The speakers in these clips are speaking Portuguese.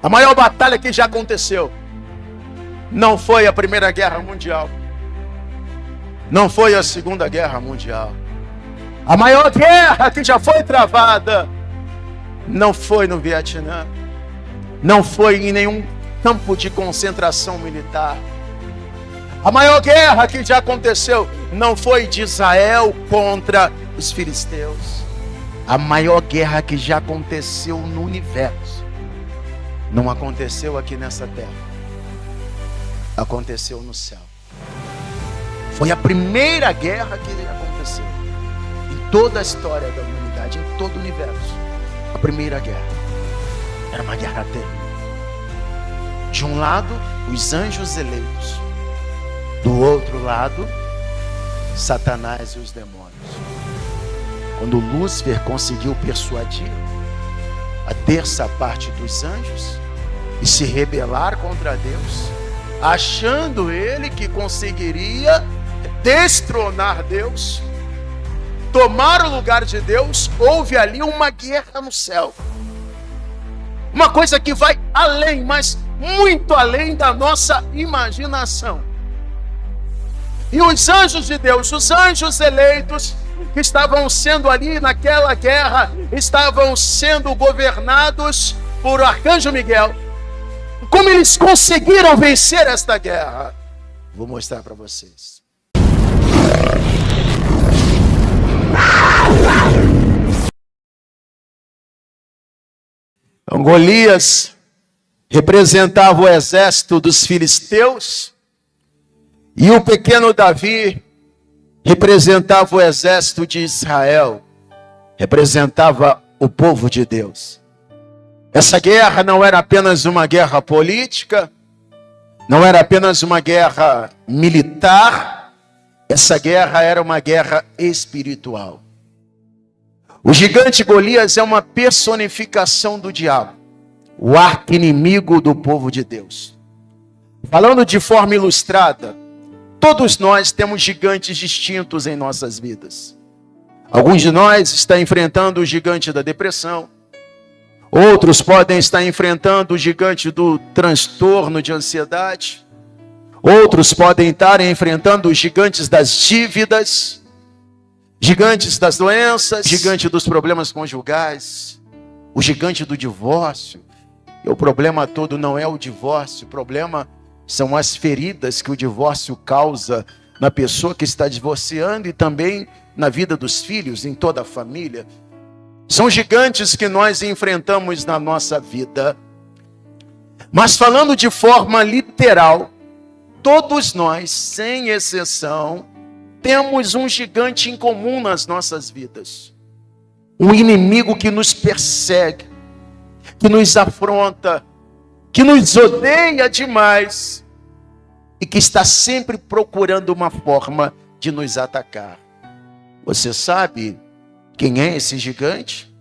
A maior batalha que já aconteceu não foi a Primeira Guerra Mundial, não foi a Segunda Guerra Mundial. A maior guerra que já foi travada não foi no Vietnã, não foi em nenhum campo de concentração militar. A maior guerra que já aconteceu não foi de Israel contra os filisteus. A maior guerra que já aconteceu no universo não aconteceu aqui nessa terra, aconteceu no céu. Foi a primeira guerra que aconteceu em toda a história da humanidade, em todo o universo. A primeira guerra era uma guerra terrível. De um lado, os anjos eleitos. Do outro lado, Satanás e os demônios. Quando Lúcifer conseguiu persuadir a terça parte dos anjos e se rebelar contra Deus, achando ele que conseguiria destronar Deus, tomar o lugar de Deus, houve ali uma guerra no céu. Uma coisa que vai além, mas muito além da nossa imaginação. E os anjos de Deus, os anjos eleitos, que estavam sendo ali naquela guerra, estavam sendo governados por Arcanjo Miguel. Como eles conseguiram vencer esta guerra? Vou mostrar para vocês. Então, Golias representava o exército dos filisteus e o pequeno Davi representava o exército de Israel, representava o povo de Deus. Essa guerra não era apenas uma guerra política, não era apenas uma guerra militar, essa guerra era uma guerra espiritual. O gigante Golias é uma personificação do diabo, o arqui-inimigo do povo de Deus. Falando de forma ilustrada, todos nós temos gigantes distintos em nossas vidas. Alguns de nós estão enfrentando o gigante da depressão. Outros podem estar enfrentando o gigante do transtorno de ansiedade. Outros podem estar enfrentando os gigantes das dívidas, gigantes das doenças, gigante dos problemas conjugais, o gigante do divórcio. E o problema todo não é o divórcio, o problema são as feridas que o divórcio causa na pessoa que está divorciando e também na vida dos filhos, em toda a família. São gigantes que nós enfrentamos na nossa vida. Mas falando de forma literal, todos nós, sem exceção, temos um gigante em comum nas nossas vidas. Um inimigo que nos persegue, que nos afronta, que nos odeia demais e que está sempre procurando uma forma de nos atacar. Você sabe quem é esse gigante?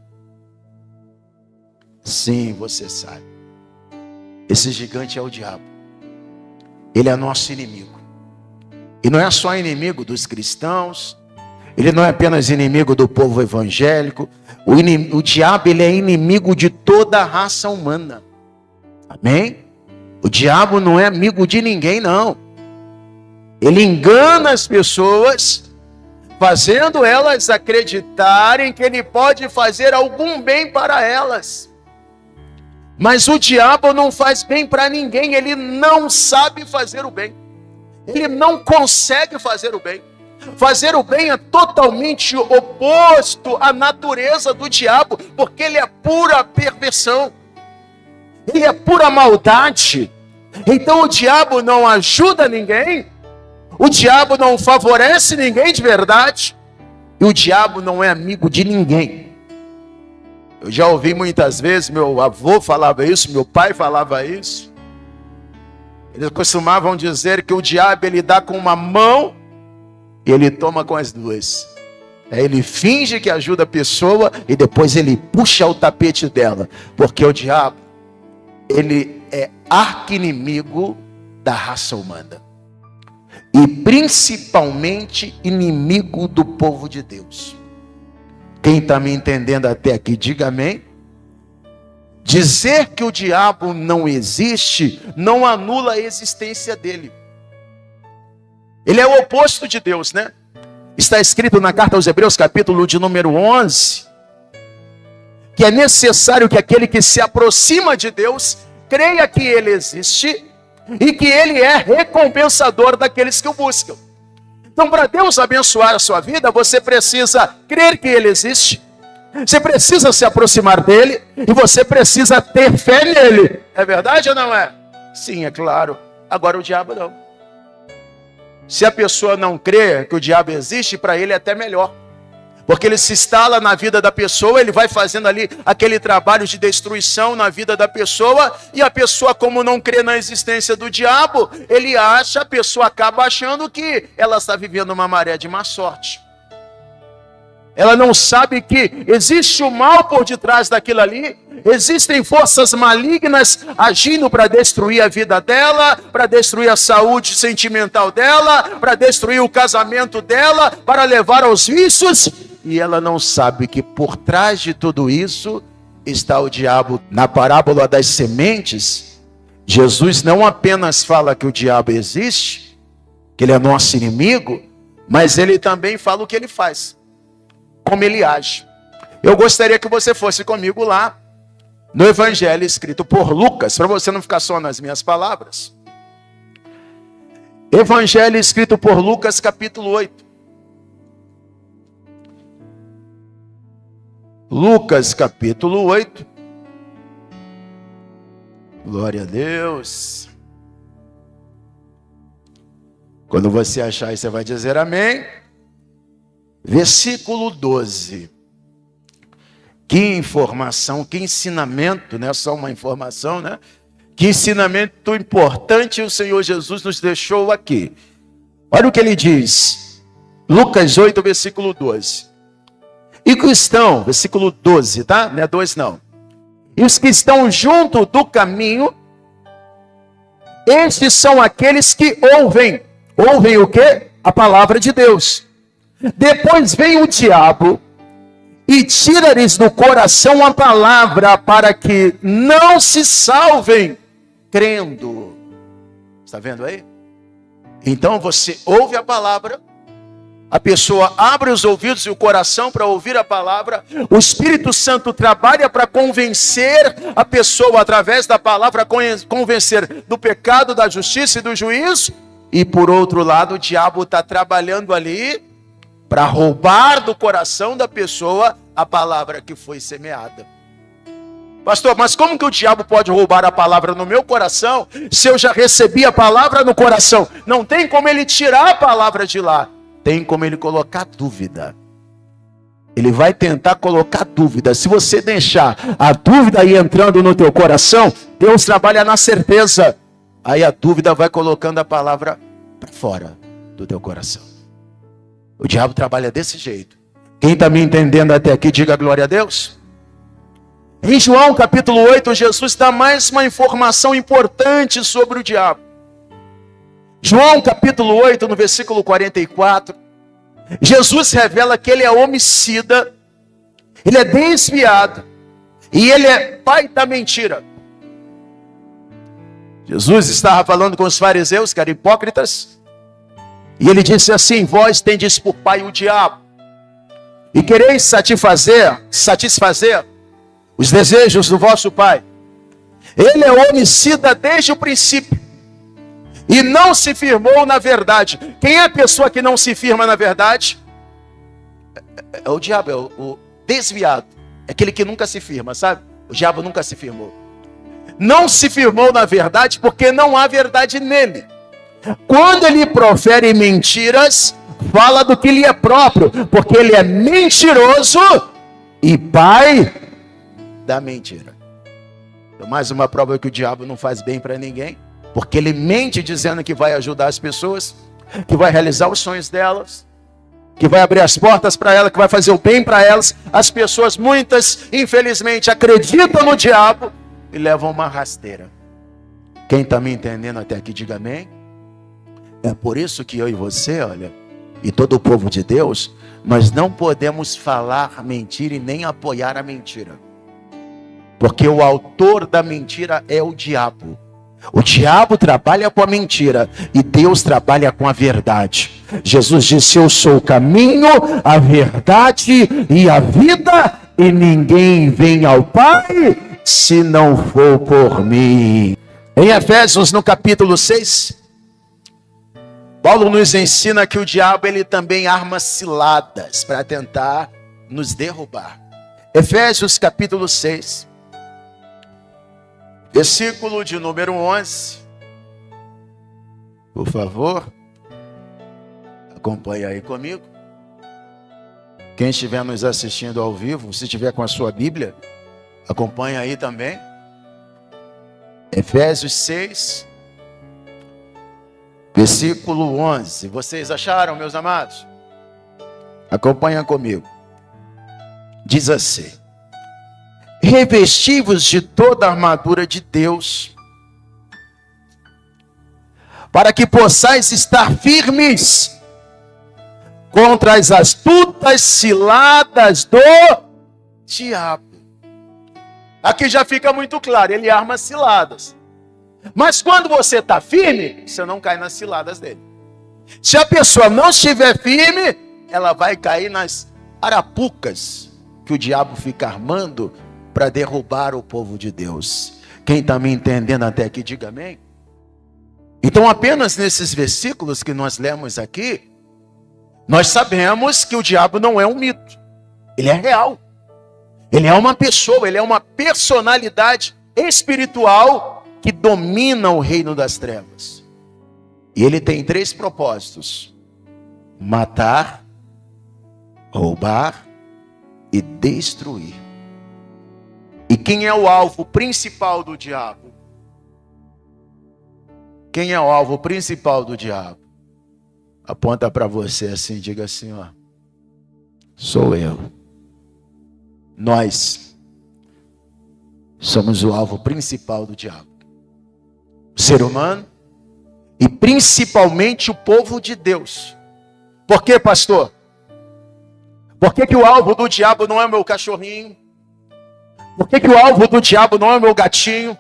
Sim, você sabe. Esse gigante é o diabo. Ele é nosso inimigo. E não é só inimigo dos cristãos, ele não é apenas inimigo do povo evangélico. O diabo, ele é inimigo de toda a raça humana. Amém? O diabo não é amigo de ninguém, não. Ele engana as pessoas, fazendo elas acreditarem que ele pode fazer algum bem para elas. Mas o diabo não faz bem para ninguém, ele não sabe fazer o bem. Ele não consegue fazer o bem. Fazer o bem é totalmente oposto à natureza do diabo, porque ele é pura perversão. Ele é pura maldade. Então o diabo não ajuda ninguém. O diabo não favorece ninguém de verdade. E o diabo não é amigo de ninguém. Eu já ouvi muitas vezes, meu avô falava isso, meu pai falava isso. Eles costumavam dizer que o diabo ele dá com uma mão e ele toma com as duas. Ele finge que ajuda a pessoa e depois ele puxa o tapete dela. Porque o diabo, ele é arqui-inimigo da raça humana. E principalmente inimigo do povo de Deus. Quem está me entendendo até aqui, diga amém. Dizer que o diabo não existe não anula a existência dele. Ele é o oposto de Deus, né? Está escrito na carta aos Hebreus, capítulo de número 11, que é necessário que aquele que se aproxima de Deus creia que ele existe e que ele é recompensador daqueles que o buscam. Então, para Deus abençoar a sua vida, você precisa crer que ele existe, você precisa se aproximar dele e você precisa ter fé nele. É verdade ou não é? Sim, é claro. Agora o diabo não. Se a pessoa não crê que o diabo existe, para ele é até melhor. Porque ele se instala na vida da pessoa, ele vai fazendo ali aquele trabalho de destruição na vida da pessoa, e a pessoa, como não crê na existência do diabo, a pessoa acaba achando que ela está vivendo uma maré de má sorte. Ela não sabe que existe o mal por detrás daquilo ali, existem forças malignas agindo para destruir a vida dela, para destruir a saúde sentimental dela, para destruir o casamento dela, para levar aos vícios, e ela não sabe que por trás de tudo isso está o diabo. Na parábola das sementes, Jesus não apenas fala que o diabo existe, que ele é nosso inimigo, mas ele também fala o que ele faz, como ele age. Eu gostaria que você fosse comigo lá no Evangelho escrito por Lucas, para você não ficar só nas minhas palavras. Evangelho escrito por Lucas, capítulo 8. Lucas, capítulo 8. Glória a Deus. Quando você achar aí, você vai dizer amém. Versículo 12. Que informação, que ensinamento, não é só uma informação, né? Que ensinamento importante o Senhor Jesus nos deixou aqui. Olha o que ele diz. Lucas 8, versículo 12. E que estão, versículo 12, tá? Não é 2 não. E os que estão junto do caminho, estes são aqueles que ouvem. Ouvem o quê? A palavra de Deus. Depois vem o diabo e tira-lhes do coração a palavra para que não se salvem crendo. Está vendo aí? Então você ouve a palavra, a pessoa abre os ouvidos e o coração para ouvir a palavra, o Espírito Santo trabalha para convencer a pessoa através da palavra, convencer do pecado, da justiça e do juízo, e por outro lado o diabo está trabalhando ali para roubar do coração da pessoa a palavra que foi semeada. Pastor, mas como que o diabo pode roubar a palavra no meu coração, se eu já recebi a palavra no coração? Não tem como ele tirar a palavra de lá. Tem como ele colocar dúvida. Ele vai tentar colocar dúvida. Se você deixar a dúvida aí entrando no teu coração, Deus trabalha na certeza. Aí a dúvida vai colocando a palavra para fora do teu coração. O diabo trabalha desse jeito. Quem está me entendendo até aqui, diga glória a Deus. Em João capítulo 8, Jesus dá mais uma informação importante sobre o diabo. João capítulo 8, no versículo 44, Jesus revela que ele é homicida, ele é desviado e ele é pai da mentira. Jesus estava falando com os fariseus, que eram hipócritas, e ele disse assim: vós tendes por pai o diabo, e quereis satisfazer os desejos do vosso pai. Ele é homicida desde o princípio, e não se firmou na verdade. Quem é a pessoa que não se firma na verdade? É o diabo, é o desviado. É aquele que nunca se firma, sabe? O diabo nunca se firmou. Não se firmou na verdade porque não há verdade nele. Quando ele profere mentiras, fala do que lhe é próprio, porque ele é mentiroso e pai da mentira. Então, mais uma prova que o diabo não faz bem para ninguém, porque ele mente dizendo que vai ajudar as pessoas, que vai realizar os sonhos delas, que vai abrir as portas para elas, que vai fazer o bem para elas. As pessoas, muitas, infelizmente, acreditam no diabo e levam uma rasteira. Quem está me entendendo até aqui, diga amém. É por isso que eu e você, olha, e todo o povo de Deus, nós não podemos falar mentira e nem apoiar a mentira. Porque o autor da mentira é o diabo. O diabo trabalha com a mentira e Deus trabalha com a verdade. Jesus disse: eu sou o caminho, a verdade e a vida, e ninguém vem ao Pai se não for por mim. Em Efésios, no capítulo 6, Paulo nos ensina que o diabo ele também arma ciladas para tentar nos derrubar. Efésios capítulo 6, versículo de número 11. Por favor, acompanhe aí comigo. Quem estiver nos assistindo ao vivo, se estiver com a sua Bíblia, acompanhe aí também. Efésios 6, versículo 11. Vocês acharam, meus amados? Acompanha comigo. Diz assim: revesti-vos de toda a armadura de Deus, para que possais estar firmes contra as astutas ciladas do diabo. Aqui já fica muito claro, ele arma ciladas. Mas quando você está firme, você não cai nas ciladas dele. Se a pessoa não estiver firme, ela vai cair nas arapucas que o diabo fica armando para derrubar o povo de Deus. Quem está me entendendo até aqui, diga amém. Então, apenas nesses versículos que nós lemos aqui, nós sabemos que o diabo não é um mito. Ele é real. Ele é uma pessoa, ele é uma personalidade espiritual que domina o reino das trevas. E ele tem 3 propósitos: matar, roubar e destruir. E quem é o alvo principal do diabo? Quem é o alvo principal do diabo? Aponta para você assim, diga assim, ó: sou eu. Nós somos o alvo principal do diabo. O ser humano e principalmente o povo de Deus. Por quê, pastor? Por que o alvo do diabo não é o meu cachorrinho? Por que o alvo do diabo não é o meu gatinho?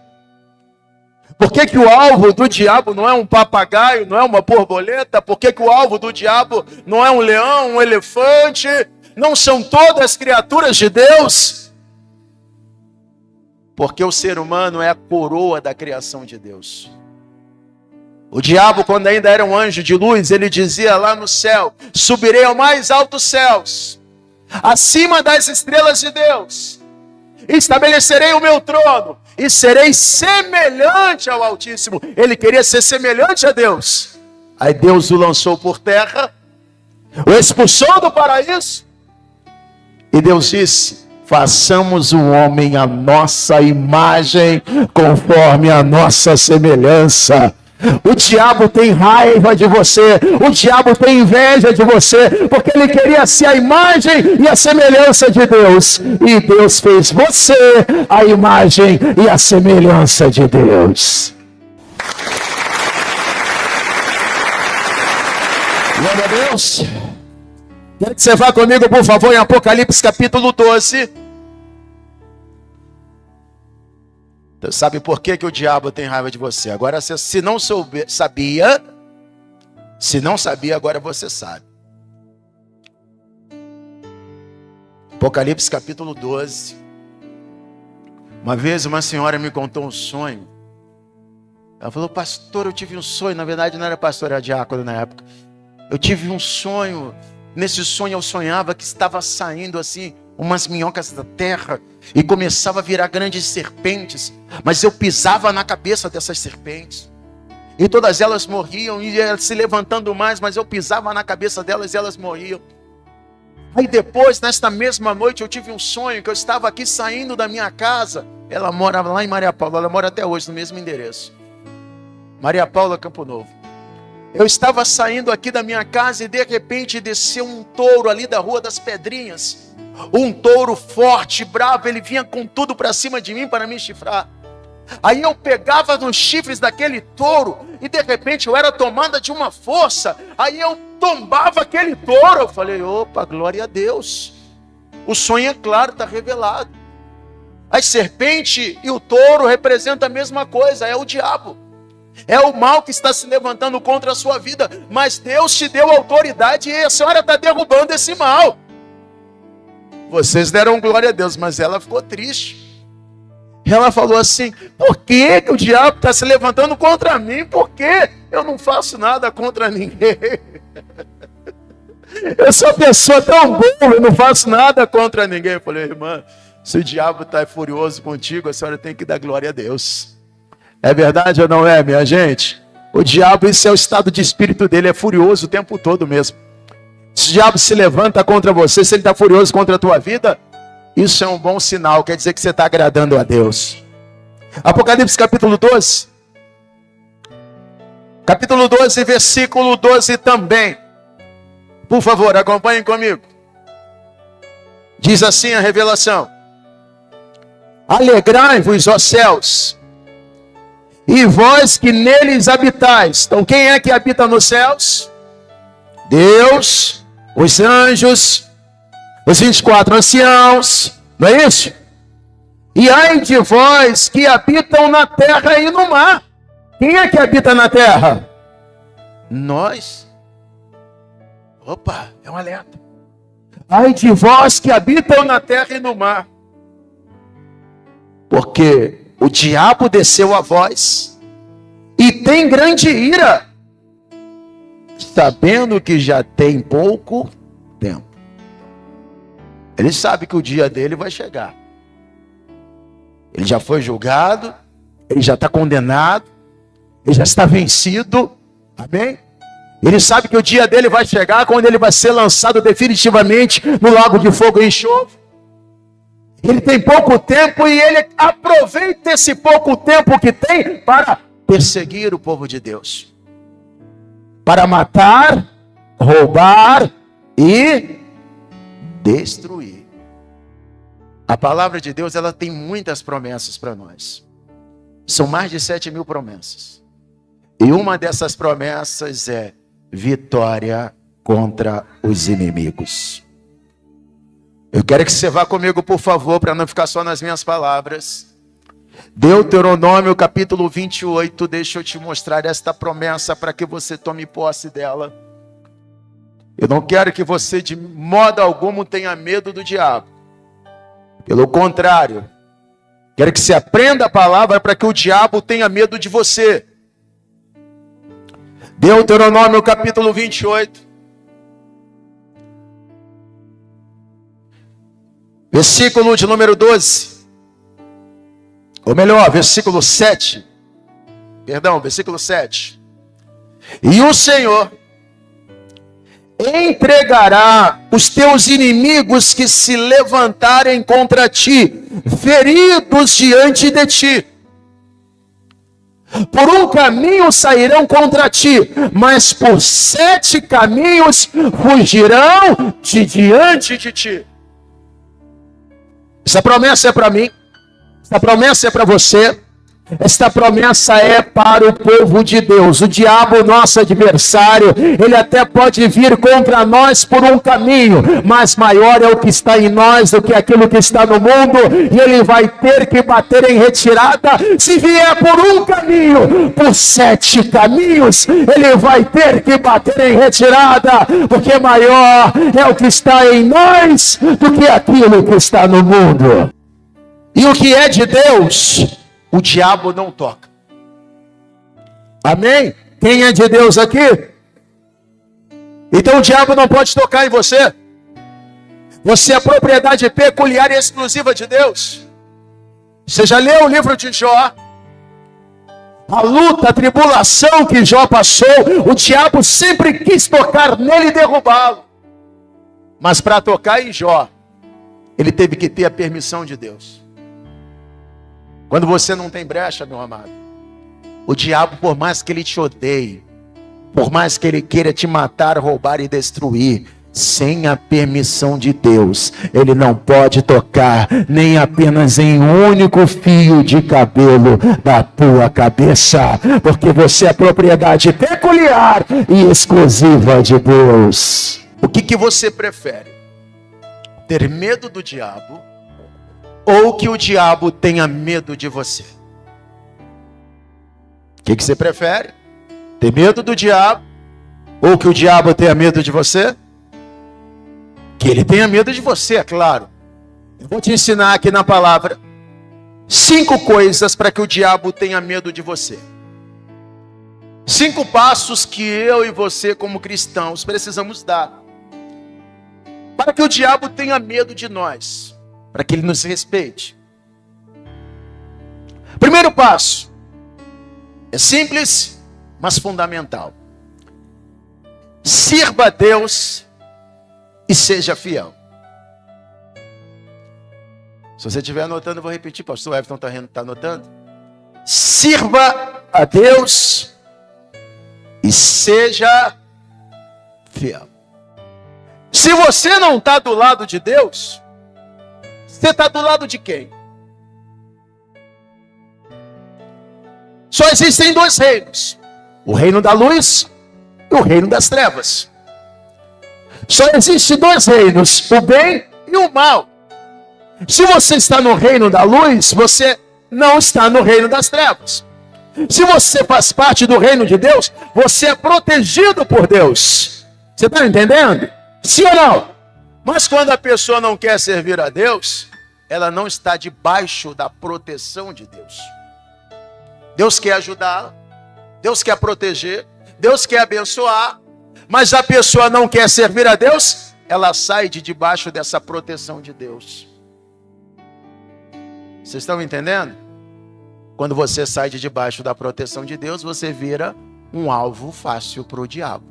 Por que o alvo do diabo não é um papagaio, não é uma borboleta? Por que o alvo do diabo não é um leão, um elefante? Não são todas criaturas de Deus? Porque o ser humano é a coroa da criação de Deus. O diabo, quando ainda era um anjo de luz, ele dizia lá no céu: subirei ao mais altos céus, acima das estrelas de Deus, estabelecerei o meu trono e serei semelhante ao Altíssimo. Ele queria ser semelhante a Deus. Aí Deus o lançou por terra, o expulsou do paraíso, e Deus disse: façamos o homem à nossa imagem, conforme a nossa semelhança. O diabo tem raiva de você, o diabo tem inveja de você, porque ele queria ser a imagem e a semelhança de Deus. E Deus fez você a imagem e a semelhança de Deus. Glória a Deus. Quero que você vá comigo, por favor, em Apocalipse capítulo 12. Então, sabe por que o diabo tem raiva de você? Agora, se não sabia, agora você sabe. Apocalipse capítulo 12. Uma vez uma senhora me contou um sonho. Ela falou: pastor, eu tive um sonho. Na verdade não era pastor, era diácono na época. Eu tive um sonho. Nesse sonho eu sonhava que estava saindo assim umas minhocas da terra e começava a virar grandes serpentes, mas eu pisava na cabeça dessas serpentes e todas elas morriam, e elas se levantando mais, mas eu pisava na cabeça delas e elas morriam. Aí depois, nesta mesma noite, eu tive um sonho que eu estava aqui saindo da minha casa. Ela mora lá em Maria Paula, ela mora até hoje no mesmo endereço, Maria Paula, Campo Novo. Eu estava saindo aqui da minha casa e de repente desceu um touro ali da Rua das Pedrinhas. Um touro forte, bravo, ele vinha com tudo para cima de mim para me chifrar. Aí eu pegava nos chifres daquele touro e de repente eu era tomada de uma força. Aí eu tombava aquele touro. Eu falei: opa, glória a Deus. O sonho é claro, está revelado. A serpente e o touro representam a mesma coisa, é o diabo. É o mal que está se levantando contra a sua vida. Mas Deus te deu autoridade e a senhora está derrubando esse mal. Vocês deram glória a Deus, mas ela ficou triste. Ela falou assim: por que o diabo está se levantando contra mim? Por que eu não faço nada contra ninguém? Eu sou uma pessoa tão boa, eu não faço nada contra ninguém. Eu falei: irmã, se o diabo está furioso contigo, a senhora tem que dar glória a Deus. É verdade ou não é, minha gente? O diabo, esse é o estado de espírito dele, é furioso o tempo todo mesmo. Se o diabo se levanta contra você, se ele está furioso contra a tua vida, isso é um bom sinal, quer dizer que você está agradando a Deus. Apocalipse capítulo 12. Capítulo 12, versículo 12 também. Por favor, acompanhem comigo. Diz assim a revelação: alegrai-vos, ó céus, e vós que neles habitais. Então quem é que habita nos céus? Deus, os anjos, os 24 anciãos, não é isso? E ai de vós que habitam na terra e no mar. Quem é que habita na terra? Nós. Opa, é um alerta. Ai de vós que habitam na terra e no mar. Porque o diabo desceu a vós e tem grande ira, sabendo que já tem pouco tempo. Ele sabe que o dia dele vai chegar. Ele já foi julgado, ele já está condenado, ele já está vencido. Amém? Ele sabe que o dia dele vai chegar, quando ele vai ser lançado definitivamente no lago de fogo e enxofre. Ele tem pouco tempo e ele aproveita esse pouco tempo que tem para perseguir o povo de Deus. Para matar, roubar e destruir. A palavra de Deus, ela tem muitas promessas para nós. São mais de 7.000 promessas. E uma dessas promessas é vitória contra os inimigos. Eu quero que você vá comigo, por favor, para não ficar só nas minhas palavras. Deuteronômio capítulo 28, deixa eu te mostrar esta promessa para que você tome posse dela. Eu não quero que você de modo algum tenha medo do diabo. Pelo contrário, quero que você aprenda a palavra para que o diabo tenha medo de você. Deuteronômio capítulo 28. Versículo de número 12. Ou melhor, versículo 7. Perdão, versículo 7. E o Senhor entregará os teus inimigos que se levantarem contra ti, feridos diante de ti. Por um caminho sairão contra ti, mas por 7 caminhos fugirão de diante de ti. Essa promessa é para mim, essa promessa é para você, esta promessa é para o povo de Deus. O diabo, nosso adversário, ele até pode vir contra nós por um caminho, mas maior é o que está em nós do que aquilo que está no mundo, e ele vai ter que bater em retirada. Se vier por um caminho, por 7 caminhos, ele vai ter que bater em retirada, porque maior é o que está em nós do que aquilo que está no mundo. E o que é de Deus, o diabo não toca. Amém? Quem é de Deus aqui? Então o diabo não pode tocar em você. Você é propriedade peculiar e exclusiva de Deus. Você já leu o livro de Jó? A luta, a tribulação que Jó passou, o diabo sempre quis tocar nele e derrubá-lo. Mas para tocar em Jó, ele teve que ter a permissão de Deus. Quando você não tem brecha, meu amado, o diabo, por mais que ele te odeie, por mais que ele queira te matar, roubar e destruir, sem a permissão de Deus, ele não pode tocar nem apenas em um único fio de cabelo da tua cabeça, porque você é propriedade peculiar e exclusiva de Deus. O que você prefere? Ter medo do diabo ou que o diabo tenha medo de você? O que você prefere? Ter medo do diabo ou que o diabo tenha medo de você? Que ele tenha medo de você, é claro. Eu vou te ensinar aqui na palavra 5 coisas para que o diabo tenha medo de você. 5 passos que eu e você, como cristãos, precisamos dar para que o diabo tenha medo de nós, para que ele nos respeite. Primeiro passo é simples, mas fundamental. Sirva a Deus e seja fiel. Se você estiver anotando, eu vou repetir. Pastor Everton está anotando? Sirva a Deus e seja fiel. Se você não está do lado de Deus, você está do lado de quem? Só existem 2 reinos: o reino da luz e o reino das trevas. Só existem 2 reinos: o bem e o mal. Se você está no reino da luz, você não está no reino das trevas. Se você faz parte do reino de Deus, você é protegido por Deus. Você está entendendo? Sim ou não? Mas quando a pessoa não quer servir a Deus, ela não está debaixo da proteção de Deus. Deus quer ajudá-la, Deus quer proteger, Deus quer abençoar, mas a pessoa não quer servir a Deus, ela sai de debaixo dessa proteção de Deus. Vocês estão entendendo? Quando você sai de debaixo da proteção de Deus, você vira um alvo fácil para o diabo.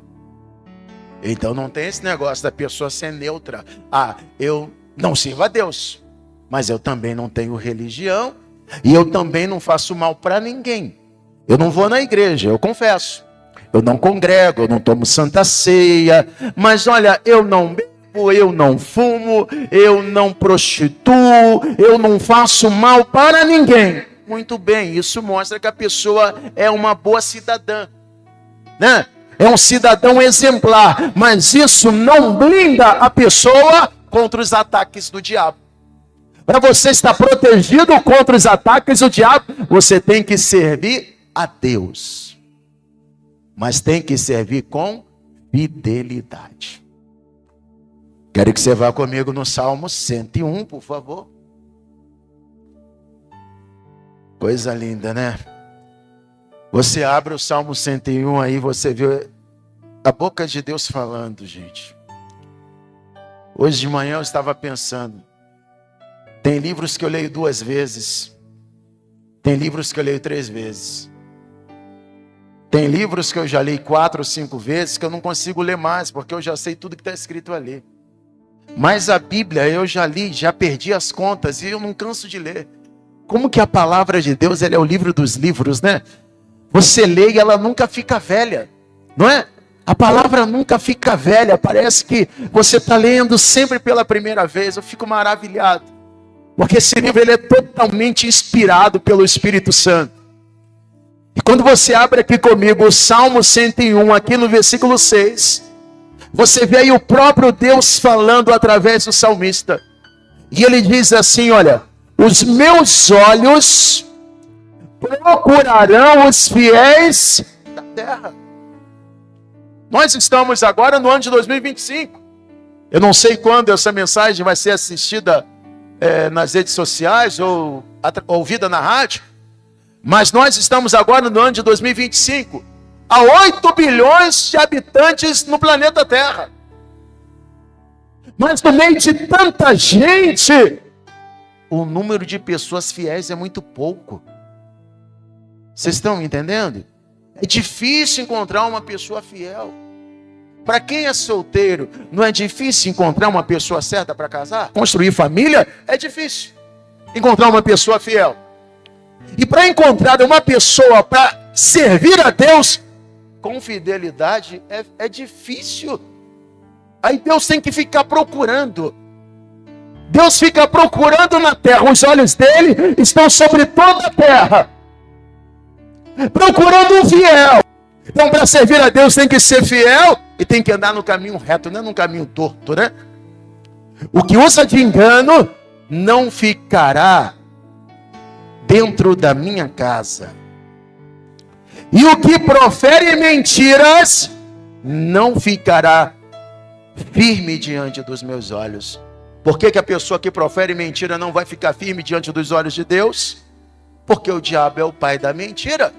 Então não tem esse negócio da pessoa ser neutra. Ah, eu não sirvo a Deus, mas eu também não tenho religião e eu também não faço mal para ninguém. Eu não vou na igreja, eu confesso. Eu não congrego, eu não tomo santa ceia, mas olha, eu não bebo, eu não fumo, eu não prostituo, eu não faço mal para ninguém. Muito bem, isso mostra que a pessoa é uma boa cidadã, né? É um cidadão exemplar, mas isso não blinda a pessoa contra os ataques do diabo. Para você estar protegido contra os ataques do diabo, você tem que servir a Deus, mas tem que servir com fidelidade. Quero que você vá comigo no Salmo 101, por favor. Coisa linda, né? Você abre o Salmo 101 aí, você vê a boca de Deus falando, gente. Hoje de manhã eu estava pensando, tem livros que eu leio 2 vezes, tem livros que eu leio 3 vezes, tem livros que eu já li 4 ou 5 vezes que eu não consigo ler mais, porque eu já sei tudo que está escrito ali. Mas a Bíblia eu já li, já perdi as contas e eu não canso de ler. Como que a palavra de Deus, ela é o livro dos livros, né? Você lê e ela nunca fica velha, não é? A palavra nunca fica velha, parece que você está lendo sempre pela primeira vez. Eu fico maravilhado, porque esse livro ele é totalmente inspirado pelo Espírito Santo. E quando você abre aqui comigo o Salmo 101, aqui no versículo 6, você vê aí o próprio Deus falando através do salmista. E ele diz assim, olha, os meus olhos procurarão os fiéis da terra. Nós estamos agora no ano de 2025. Eu não sei quando essa mensagem vai ser assistida nas redes sociais ou ouvida na rádio, mas nós estamos agora no ano de 2025. Há 8 bilhões de habitantes no planeta Terra. Mas no meio de tanta gente, o número de pessoas fiéis é muito pouco. Vocês estão me entendendo? É difícil encontrar uma pessoa fiel. Para quem é solteiro, não é difícil encontrar uma pessoa certa para casar? Construir família é difícil. Encontrar uma pessoa fiel. E para encontrar uma pessoa para servir a Deus com fidelidade é difícil. Aí Deus tem que ficar procurando. Deus fica procurando na terra. Os olhos dele estão sobre toda a terra, procurando um fiel. Então, para servir a Deus tem que ser fiel e tem que andar no caminho reto, não é no caminho torto, né? O que usa de engano não ficará dentro da minha casa. E o que profere mentiras não ficará firme diante dos meus olhos. Por que a pessoa que profere mentira não vai ficar firme diante dos olhos de Deus? Porque o diabo é o pai da mentira.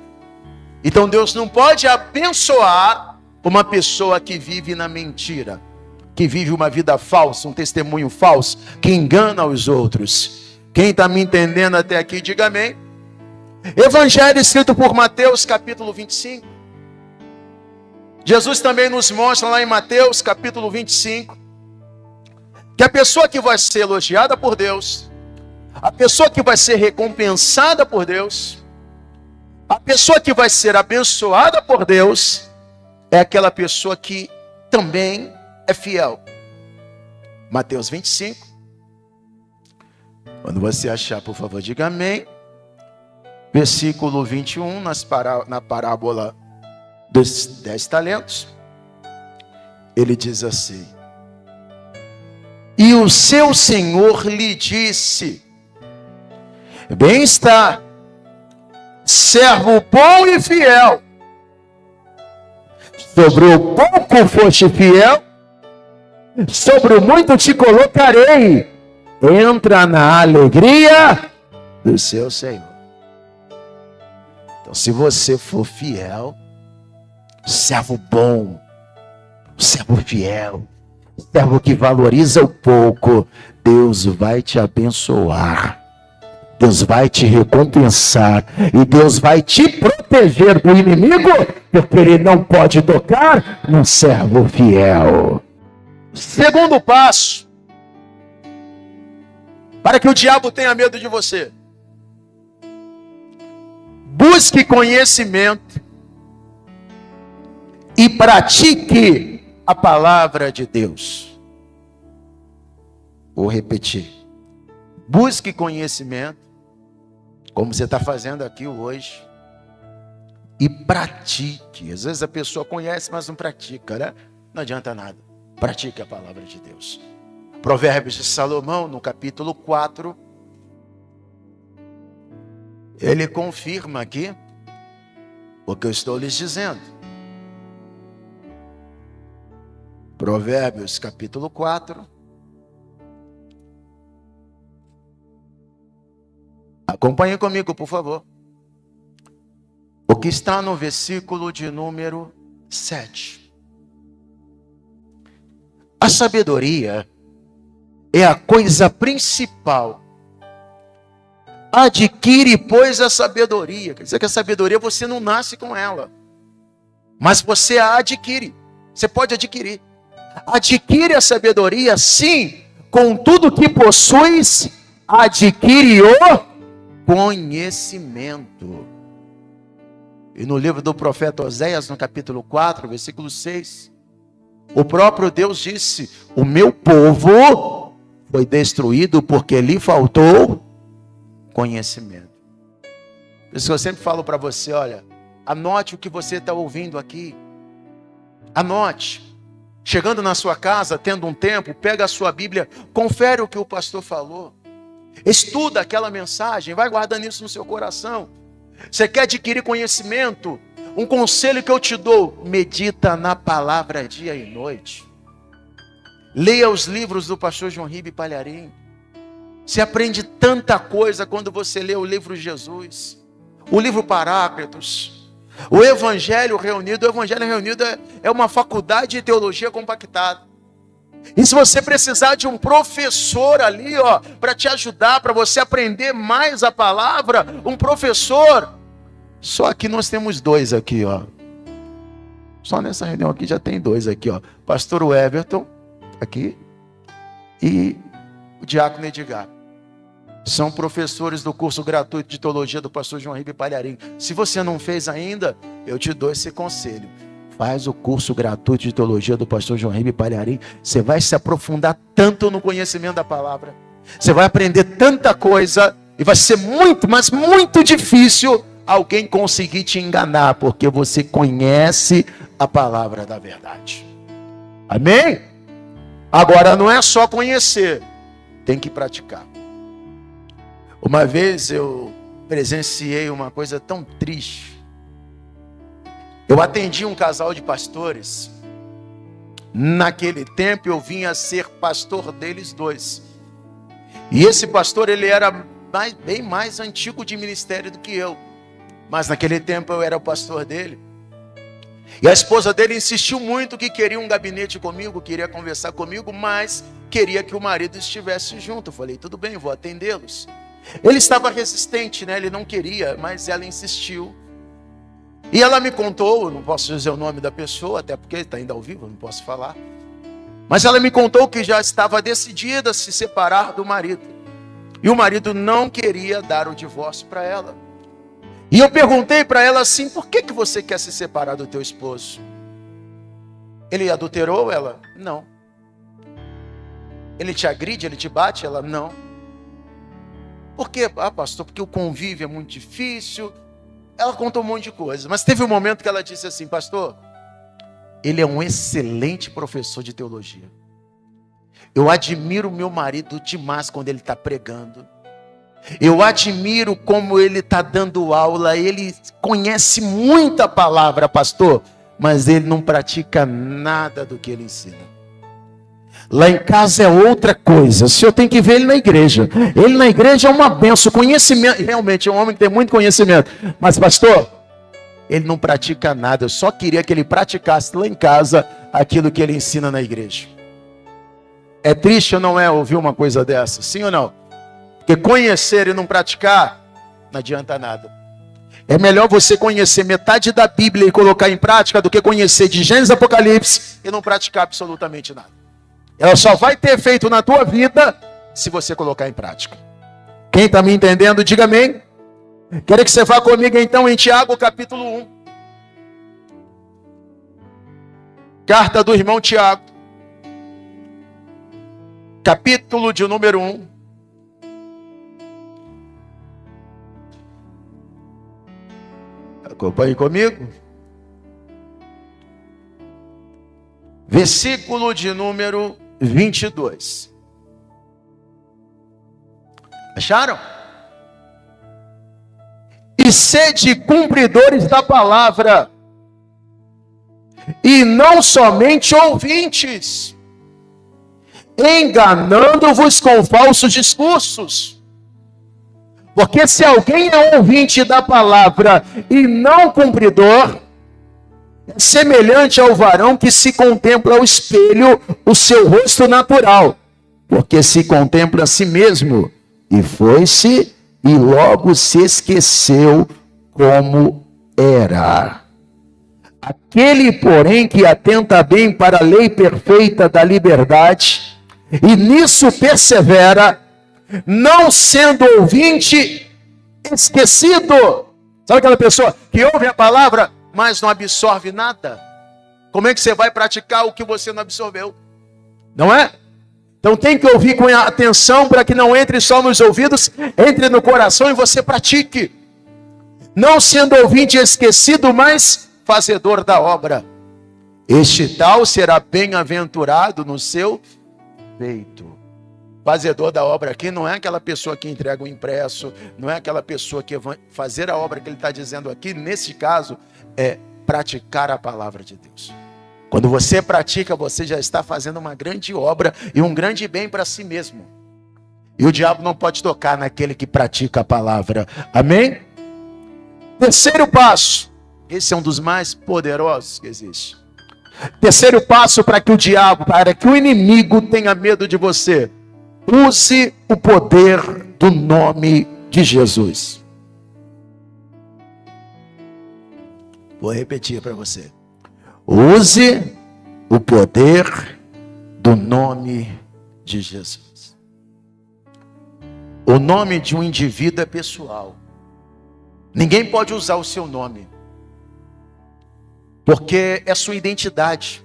Então Deus não pode abençoar uma pessoa que vive na mentira, que vive uma vida falsa, um testemunho falso, que engana os outros. Quem está me entendendo até aqui, diga amém. Evangelho escrito por Mateus, capítulo 25. Jesus também nos mostra lá em Mateus, capítulo 25, que a pessoa que vai ser elogiada por Deus, a pessoa que vai ser recompensada por Deus, a pessoa que vai ser abençoada por Deus, é aquela pessoa que também é fiel. Mateus 25. Quando você achar, por favor, diga amém. Versículo 21, na parábola dos 10 talentos, ele diz assim: e o seu senhor lhe disse: bem está, servo bom e fiel, sobre o pouco foste fiel, sobre o muito te colocarei, entra na alegria do seu Senhor. Então, se você for fiel, servo bom, servo fiel, servo que valoriza o pouco, Deus vai te abençoar, Deus vai te recompensar e Deus vai te proteger do inimigo, porque ele não pode tocar num servo fiel. Segundo passo, para que o diabo tenha medo de você: busque conhecimento e pratique a palavra de Deus. Vou repetir. Busque conhecimento, como você está fazendo aqui hoje, e pratique. Às vezes a pessoa conhece, mas não pratica, né? Não adianta nada. Pratique a palavra de Deus. Provérbios de Salomão, no capítulo 4, ele confirma aqui o que eu estou lhes dizendo. Provérbios, capítulo 4. Acompanhe comigo, por favor. O que está no versículo de número 7. A sabedoria é a coisa principal. Adquire, pois, a sabedoria. Quer dizer que a sabedoria você não nasce com ela, mas você a adquire. Você pode adquirir. Adquire a sabedoria, sim, com tudo que possuis, adquire o conhecimento. E no livro do profeta Oséias, no capítulo 4, versículo 6, o próprio Deus disse: o meu povo foi destruído porque lhe faltou conhecimento. Por isso que eu sempre falo para você: olha, anote o que você está ouvindo aqui. Anote. Chegando na sua casa, tendo um tempo, pega a sua Bíblia, confere o que o pastor falou. Estuda aquela mensagem, vai guardando isso no seu coração. Você quer adquirir conhecimento? Um conselho que eu te dou: medita na palavra dia e noite. Leia os livros do pastor João Ribe Palharim. Você aprende tanta coisa quando você lê o livro Jesus, o livro Paráclitos, o Evangelho Reunido. O Evangelho Reunido é uma faculdade de teologia compactada. E se você precisar de um professor ali, para te ajudar, para você aprender mais a palavra, um professor, só aqui nós temos dois aqui, Só nessa reunião aqui já tem dois aqui, Pastor Everton, aqui, e o diácono Edgar. São professores do curso gratuito de teologia do pastor João Ribe Palharim. Se você não fez ainda, eu te dou esse conselho. Faz o curso gratuito de teologia do pastor João Ribe Palharim. Você vai se aprofundar tanto no conhecimento da palavra. Você vai aprender tanta coisa. E vai ser muito, mas muito difícil alguém conseguir te enganar, porque você conhece a palavra da verdade. Amém? Agora não é só conhecer, tem que praticar. Uma vez eu presenciei uma coisa tão triste. Eu atendi um casal de pastores. Naquele tempo eu vinha ser pastor deles dois. E esse pastor, ele era bem mais antigo de ministério do que eu. Mas naquele tempo eu era o pastor dele. E a esposa dele insistiu muito que queria um gabinete comigo, queria conversar comigo, mas queria que o marido estivesse junto. Eu falei, tudo bem, vou atendê-los. Ele estava resistente, né? Ele não queria, mas ela insistiu. E ela me contou, não posso dizer o nome da pessoa, até porque está ainda ao vivo, não posso falar. Mas ela me contou que já estava decidida a se separar do marido. E o marido não queria dar o divórcio para ela. E eu perguntei para ela assim, por que você quer se separar do teu esposo? Ele adulterou? Ela, não. Ele te agride, ele te bate? Ela, não. Por quê? Ah, pastor, porque o convívio é muito difícil. Ela contou um monte de coisas, mas teve um momento que ela disse assim, pastor, ele é um excelente professor de teologia. Eu admiro meu marido demais quando ele está pregando. Eu admiro como ele está dando aula. Ele conhece muita palavra, pastor, mas ele não pratica nada do que ele ensina. Lá em casa é outra coisa. O senhor tem que ver ele na igreja. Ele na igreja é uma benção. Conhecimento, realmente é um homem que tem muito conhecimento. Mas pastor, ele não pratica nada. Eu só queria que ele praticasse lá em casa aquilo que ele ensina na igreja. É triste ou não é ouvir uma coisa dessa? Sim ou não? Porque conhecer e não praticar não adianta nada. É melhor você conhecer metade da Bíblia e colocar em prática do que conhecer de Gênesis e Apocalipse e não praticar absolutamente nada. Ela só vai ter efeito na tua vida se você colocar em prática. Quem está me entendendo, diga amém. Quero que você vá comigo então em Tiago capítulo 1. Carta do irmão Tiago. Capítulo de número 1. Acompanhe comigo. Versículo de número 22. Acharam? E sede cumpridores da palavra, e não somente ouvintes, enganando-vos com falsos discursos. Porque se alguém é ouvinte da palavra e não cumpridor, é semelhante ao varão que se contempla ao espelho o seu rosto natural, porque se contempla a si mesmo, e foi-se, e logo se esqueceu como era. Aquele, porém, que atenta bem para a lei perfeita da liberdade, e nisso persevera, não sendo ouvinte esquecido. Sabe aquela pessoa que ouve a palavra, mas não absorve nada? Como é que você vai praticar o que você não absorveu? Não é? Então tem que ouvir com atenção para que não entre só nos ouvidos, entre no coração e você pratique. Não sendo ouvinte esquecido, mas fazedor da obra. Este tal será bem-aventurado no seu feito. Fazedor da obra aqui não é aquela pessoa que entrega o impresso, não é aquela pessoa que vai fazer a obra que ele está dizendo aqui. Nesse caso, é praticar a palavra de Deus. Quando você pratica, você já está fazendo uma grande obra e um grande bem para si mesmo. E o diabo não pode tocar naquele que pratica a palavra. Amém? Terceiro passo. Esse é um dos mais poderosos que existe. Terceiro passo para que o diabo, para que o inimigo tenha medo de você. Use o poder do nome de Jesus. Vou repetir para você. Use o poder do nome de Jesus. O nome de um indivíduo é pessoal. Ninguém pode usar o seu nome, porque é sua identidade.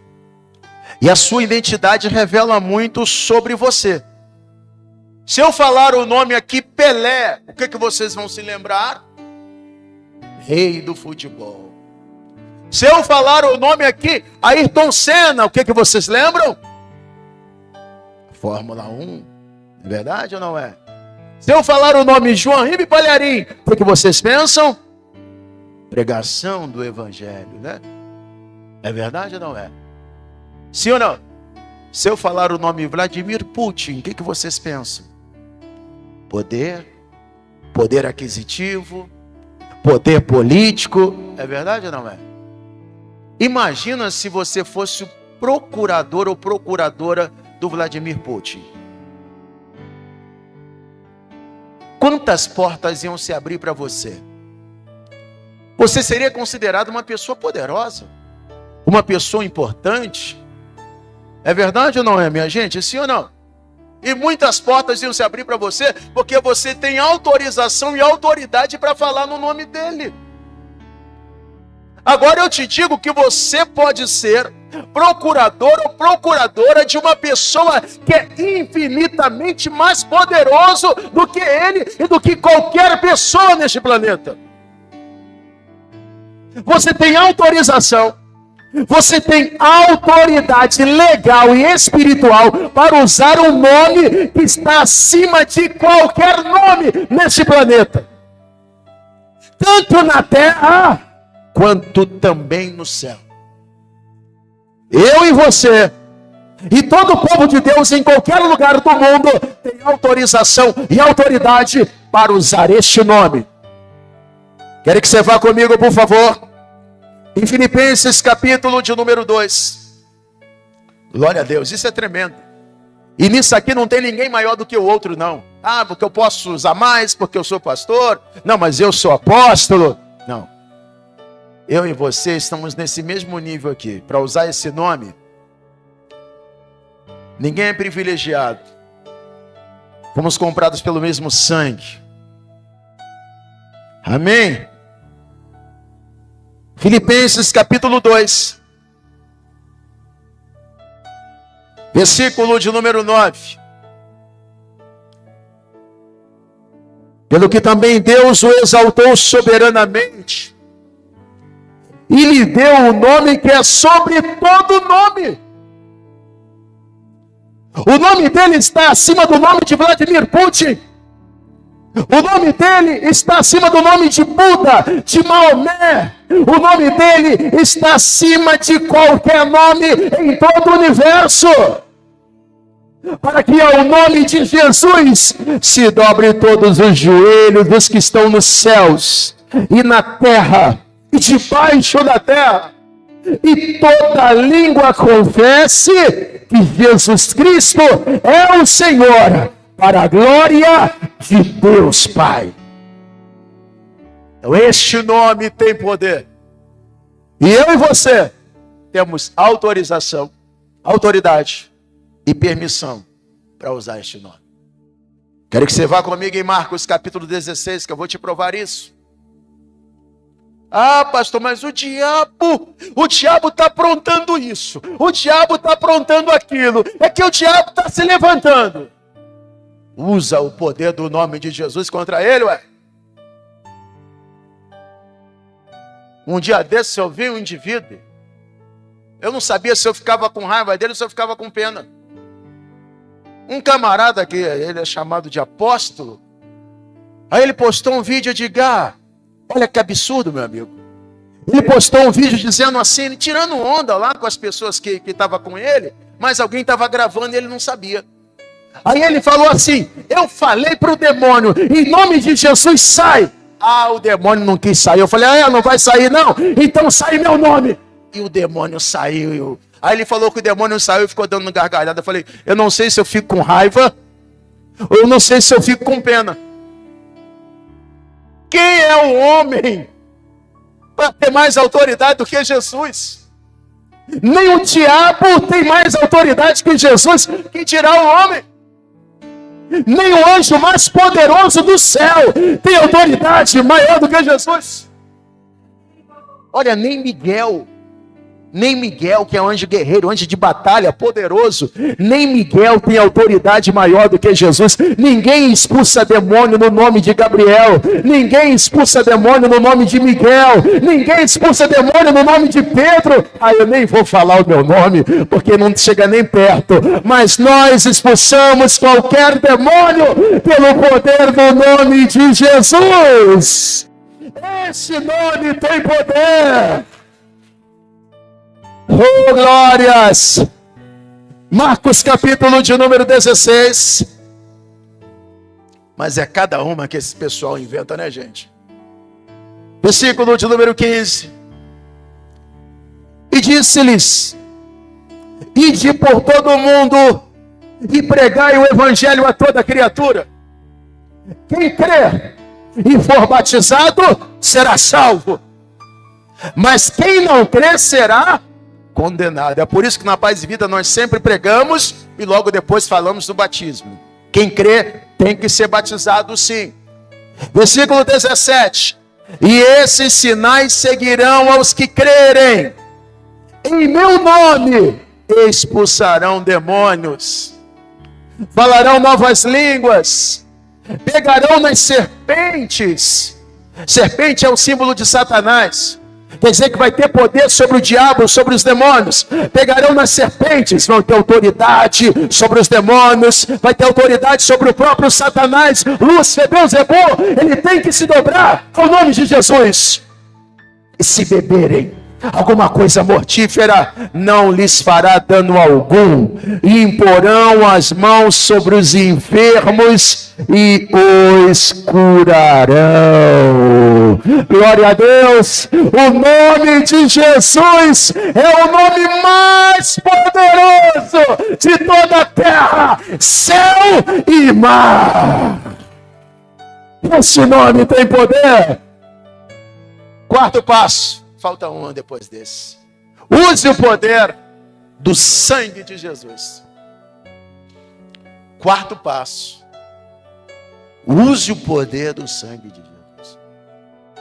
E a sua identidade revela muito sobre você. Se eu falar o nome aqui, Pelé, o que vocês vão se lembrar? Rei do futebol. Se eu falar o nome aqui, Ayrton Senna, o que vocês lembram? Fórmula 1. É verdade ou não é? Se eu falar o nome João Ribe Palharim, o que vocês pensam? Pregação do Evangelho, né? É verdade ou não é? Sim ou não? Se eu falar o nome Vladimir Putin, o que vocês pensam? Poder, poder aquisitivo, poder político. É verdade ou não é? Imagina se você fosse o procurador ou procuradora do Vladimir Putin. Quantas portas iam se abrir para você? Você seria considerado uma pessoa poderosa, uma pessoa importante. É verdade ou não é, minha gente? Sim ou não? E muitas portas iam se abrir para você, porque você tem autorização e autoridade para falar no nome dele. Agora eu te digo que você pode ser procurador ou procuradora de uma pessoa que é infinitamente mais poderoso do que ele e do que qualquer pessoa neste planeta. Você tem autorização, você tem autoridade legal e espiritual para usar um nome que está acima de qualquer nome neste planeta. Tanto na terra, quanto também no céu. Eu e você, e todo o povo de Deus em qualquer lugar do mundo, tem autorização e autoridade para usar este nome. Quero que você vá comigo, por favor, em Filipenses capítulo de número 2. Glória a Deus, isso é tremendo. E nisso aqui não tem ninguém maior do que o outro, não. Ah, porque eu posso usar mais, porque eu sou pastor. Não, mas eu sou apóstolo. Não. Eu e você estamos nesse mesmo nível aqui. Para usar esse nome, ninguém é privilegiado. Fomos comprados pelo mesmo sangue. Amém? Filipenses capítulo 2. Versículo de número 9. Pelo que também Deus o exaltou soberanamente e lhe deu o nome que é sobre todo nome. O nome dele está acima do nome de Vladimir Putin. O nome dele está acima do nome de Buda, de Maomé. O nome dele está acima de qualquer nome em todo o universo. Para que ao nome de Jesus se dobre todos os joelhos dos que estão nos céus e na terra e debaixo da terra, e toda língua confesse que Jesus Cristo é o Senhor, para a glória de Deus Pai. Então este nome tem poder. E eu e você temos autorização, autoridade e permissão para usar este nome. Quero que você vá comigo em Marcos capítulo 16, que eu vou te provar isso. Ah, pastor, mas o diabo está aprontando isso. O diabo está aprontando aquilo. É que o diabo está se levantando. Usa o poder do nome de Jesus contra ele, ué. Um dia desses eu vi um indivíduo. Eu não sabia se eu ficava com raiva dele ou se eu ficava com pena. Um camarada que ele é chamado de apóstolo. Aí ele postou um vídeo de olha que absurdo, meu amigo. Ele postou um vídeo dizendo assim, tirando onda lá com as pessoas que estavam com ele, mas alguém estava gravando e ele não sabia. Aí ele falou assim, eu falei para o demônio, em nome de Jesus, sai. Ah, o demônio não quis sair. Eu falei, não vai sair não? Então sai meu nome. E o demônio saiu. Aí ele falou que o demônio saiu e ficou dando gargalhada. Eu falei, eu não sei se eu fico com raiva, ou eu não sei se eu fico com pena. Quem é o homem para ter mais autoridade do que Jesus? Nem o diabo tem mais autoridade que Jesus, que dirá o homem. Nem o anjo mais poderoso do céu tem autoridade maior do que Jesus. Olha, nem Miguel Nem Miguel, que é um anjo guerreiro, anjo de batalha, poderoso, nem Miguel tem autoridade maior do que Jesus. Ninguém expulsa demônio no nome de Gabriel. Ninguém expulsa demônio no nome de Miguel. Ninguém expulsa demônio no nome de Pedro. Eu nem vou falar o meu nome, porque não chega nem perto. Mas nós expulsamos qualquer demônio pelo poder do nome de Jesus. Esse nome tem poder. Oh, glórias! Marcos capítulo de número 16. Mas é cada uma que esse pessoal inventa, né, gente? Versículo de número 15. E disse-lhes: ide por todo o mundo e pregai o evangelho a toda criatura. Quem crer e for batizado será salvo, mas quem não crer será condenado. É por isso que na Paz e Vida nós sempre pregamos e logo depois falamos do batismo. Quem crê tem que ser batizado sim. Versículo 17. E esses sinais seguirão aos que crerem. Em meu nome expulsarão demônios, falarão novas línguas, pegarão nas serpentes. Serpente é o símbolo de Satanás. Quer dizer que vai ter poder sobre o diabo, sobre os demônios. Pegarão nas serpentes, vão ter autoridade sobre os demônios, vai ter autoridade sobre o próprio Satanás. Lúcifer, Beelzebú, ele tem que se dobrar ao nome de Jesus. E se beberem alguma coisa mortífera, não lhes fará dano algum. E imporão as mãos sobre os enfermos e os curarão. Glória a Deus. O nome de Jesus é o nome mais poderoso de toda a terra, céu e mar. Esse nome tem poder. Quarto passo. Falta uma depois desse. Use o poder do sangue de Jesus. Quarto passo. Use o poder do sangue de Jesus.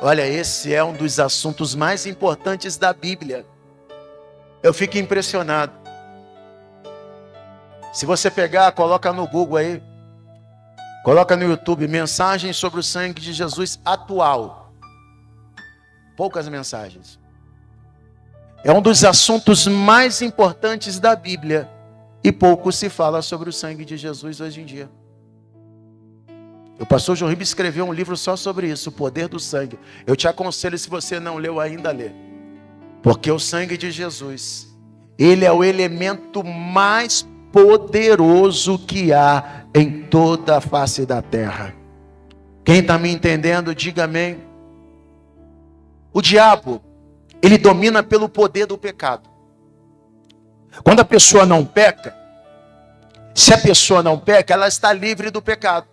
Olha, esse é um dos assuntos mais importantes da Bíblia. Eu fico impressionado. Se você pegar, coloca no Google aí. Coloca no YouTube, mensagens sobre o sangue de Jesus atual. Poucas mensagens. É um dos assuntos mais importantes da Bíblia. E pouco se fala sobre o sangue de Jesus hoje em dia. O pastor João Ribeiro escreveu um livro só sobre isso, o poder do sangue. Eu te aconselho, se você não leu ainda, a ler. Porque o sangue de Jesus, ele é o elemento mais poderoso que há em toda a face da terra. Quem está me entendendo, diga amém. O diabo, ele domina pelo poder do pecado. Quando a pessoa não peca, se a pessoa não peca, ela está livre do pecado.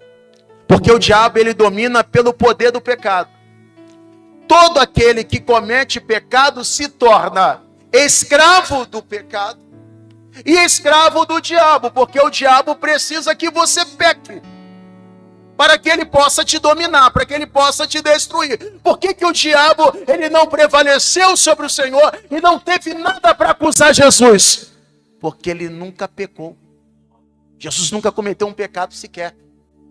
Porque o diabo, ele domina pelo poder do pecado. Todo aquele que comete pecado se torna escravo do pecado e escravo do diabo, porque o diabo precisa que você peque para que ele possa te dominar, para que ele possa te destruir. Por que o diabo, ele não prevaleceu sobre o Senhor e não teve nada para acusar Jesus? Porque ele nunca pecou. Jesus nunca cometeu um pecado sequer.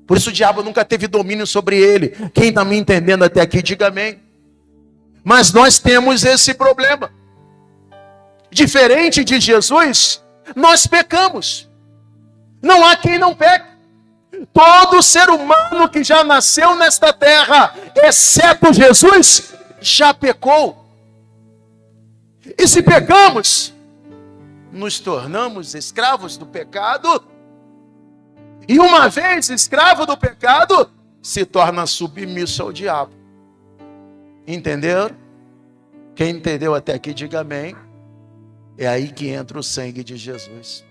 Por isso o diabo nunca teve domínio sobre ele. Quem está me entendendo até aqui, diga amém. Mas nós temos esse problema. Diferente de Jesus, nós pecamos. Não há quem não peque. Todo ser humano que já nasceu nesta terra, exceto Jesus, já pecou. E se pecamos, nos tornamos escravos do pecado. E uma vez escravo do pecado, se torna submisso ao diabo. Entenderam? Quem entendeu até aqui, diga amém. É aí que entra o sangue de Jesus.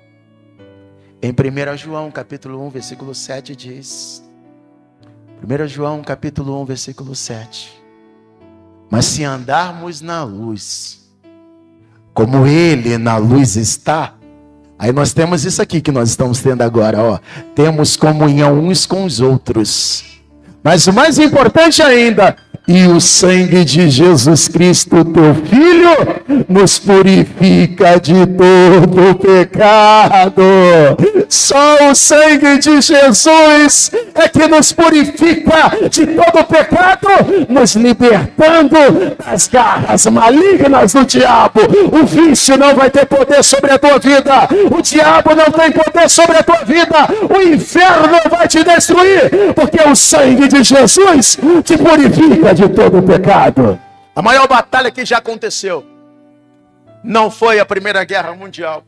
Em 1 João capítulo 1, versículo 7 diz. 1 João capítulo 1, versículo 7. Mas se andarmos na luz, como Ele na luz está, aí nós temos isso aqui que nós estamos tendo agora, ó. Temos comunhão uns com os outros. Mas o mais importante ainda, E o sangue de Jesus Cristo, teu Filho, nos purifica de todo pecado. Só o sangue de Jesus é que nos purifica de todo pecado, nos libertando das garras malignas do diabo. O vício não vai ter poder sobre a tua vida. O diabo não tem poder sobre a tua vida. O inferno não vai te destruir, porque o sangue de Jesus te purifica de todo o pecado. A maior batalha que já aconteceu não foi a Primeira Guerra Mundial,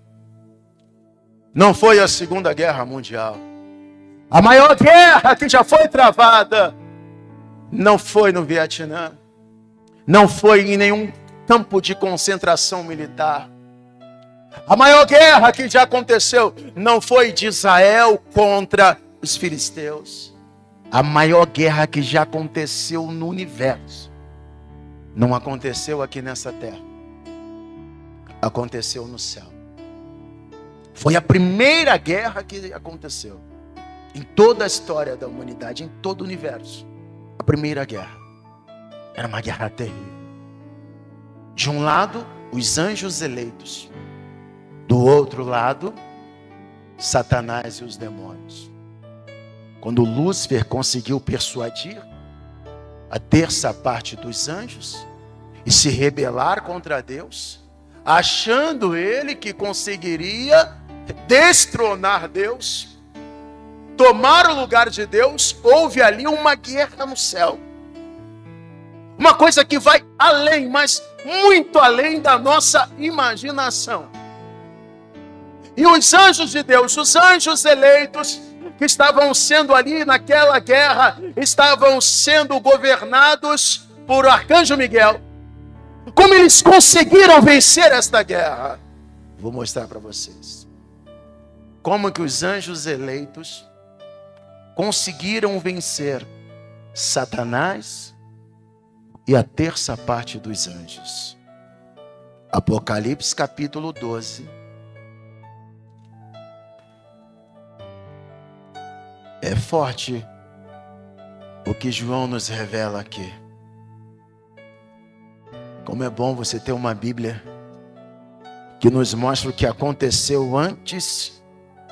não foi a Segunda Guerra Mundial. A maior guerra que já foi travada não foi no Vietnã, não foi em nenhum campo de concentração militar. A maior guerra que já aconteceu não foi de Israel contra os filisteus. A maior guerra que já aconteceu no universo não aconteceu aqui nessa terra, aconteceu no céu. Foi a primeira guerra que aconteceu em toda a história da humanidade, em todo o universo. A primeira guerra era uma guerra terrível. De um lado, os anjos eleitos. Do outro lado, Satanás e os demônios. Quando Lúcifer conseguiu persuadir a terça parte dos anjos e se rebelar contra Deus, achando ele que conseguiria destronar Deus, tomar o lugar de Deus, houve ali uma guerra no céu. Uma coisa que vai além, mas muito além da nossa imaginação. E os anjos de Deus, os anjos eleitos, que estavam sendo ali naquela guerra, estavam sendo governados por Arcanjo Miguel. Como eles conseguiram vencer esta guerra? Vou mostrar para vocês. Como que os anjos eleitos conseguiram vencer Satanás e a terça parte dos anjos. Apocalipse capítulo 12. É forte o que João nos revela aqui. Como é bom você ter uma Bíblia que nos mostra o que aconteceu antes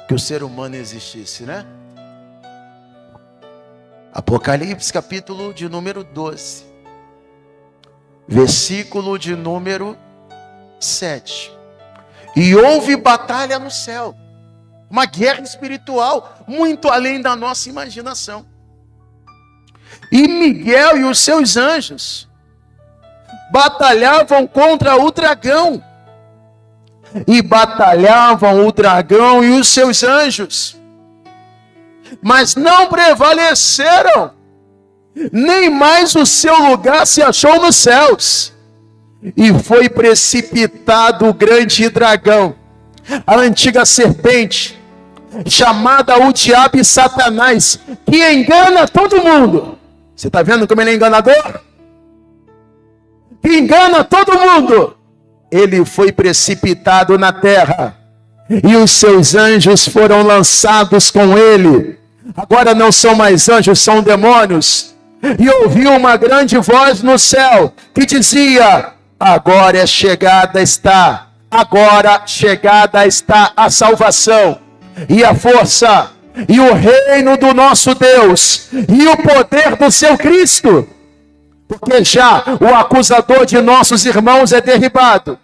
que o ser humano existisse, né? Apocalipse capítulo de número 12, versículo de número 7. E houve batalha no céu. Uma guerra espiritual, muito além da nossa imaginação. E Miguel e os seus anjos batalhavam contra o dragão. E batalhavam o dragão e os seus anjos. Mas não prevaleceram. Nem mais o seu lugar se achou nos céus. E foi precipitado o grande dragão, a antiga serpente, chamada o diabo e Satanás, que engana todo mundo. Você está vendo como ele é enganador? Que engana todo mundo. Ele foi precipitado na terra, e os seus anjos foram lançados com ele. Agora não são mais anjos, são demônios. E ouviu uma grande voz no céu, que dizia: agora chegada está a salvação, e a força, e o reino do nosso Deus, e o poder do seu Cristo, porque já o acusador de nossos irmãos é derribado,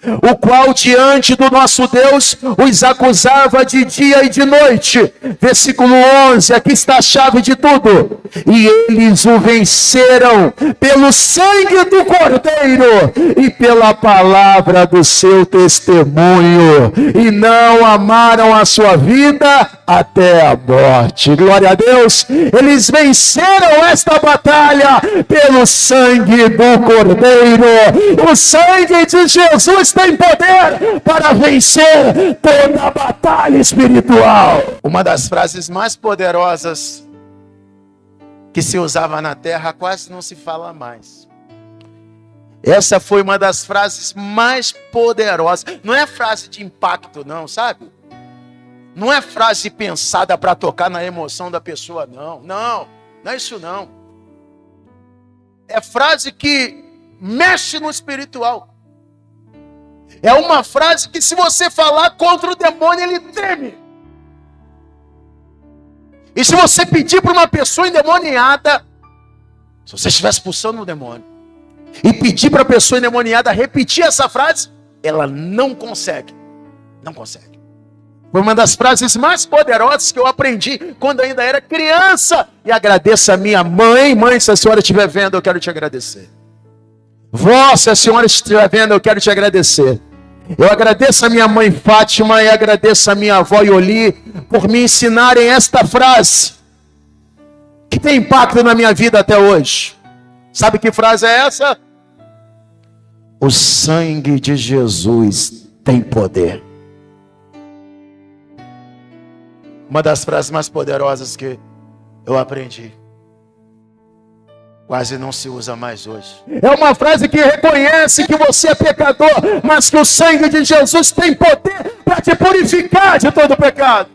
o qual diante do nosso Deus os acusava de dia e de noite. Versículo 11, aqui está a chave de tudo. E eles o venceram pelo sangue do Cordeiro e pela palavra do seu testemunho, e não amaram a sua vida até a morte. Glória a Deus. Eles venceram esta batalha pelo sangue do Cordeiro. O sangue de Jesus tem poder para vencer toda a batalha espiritual. Uma das frases mais poderosas que se usava na terra quase não se fala mais. Essa foi uma das frases mais poderosas. Não é frase de impacto, não, sabe? Não é frase pensada para tocar na emoção da pessoa, não. Não é isso não. é frase que mexe no espiritual. É uma frase que se você falar contra o demônio, ele treme. E se você pedir para uma pessoa endemoniada, se você estiver expulsando o demônio, e pedir para a pessoa endemoniada repetir essa frase, ela não consegue. Não consegue. Foi uma das frases mais poderosas que eu aprendi quando ainda era criança. E agradeço a minha mãe. Mãe, se a senhora estiver vendo, eu quero te agradecer. Vó, se a senhora estiver vendo, eu quero te agradecer. Eu agradeço a minha mãe Fátima e agradeço a minha avó Ioli por me ensinarem esta frase, que tem impacto na minha vida até hoje. Sabe que frase é essa? O sangue de Jesus tem poder. Uma das frases mais poderosas que eu aprendi. Quase não se usa mais hoje. É uma frase que reconhece que você é pecador, mas que o sangue de Jesus tem poder para te purificar de todo pecado.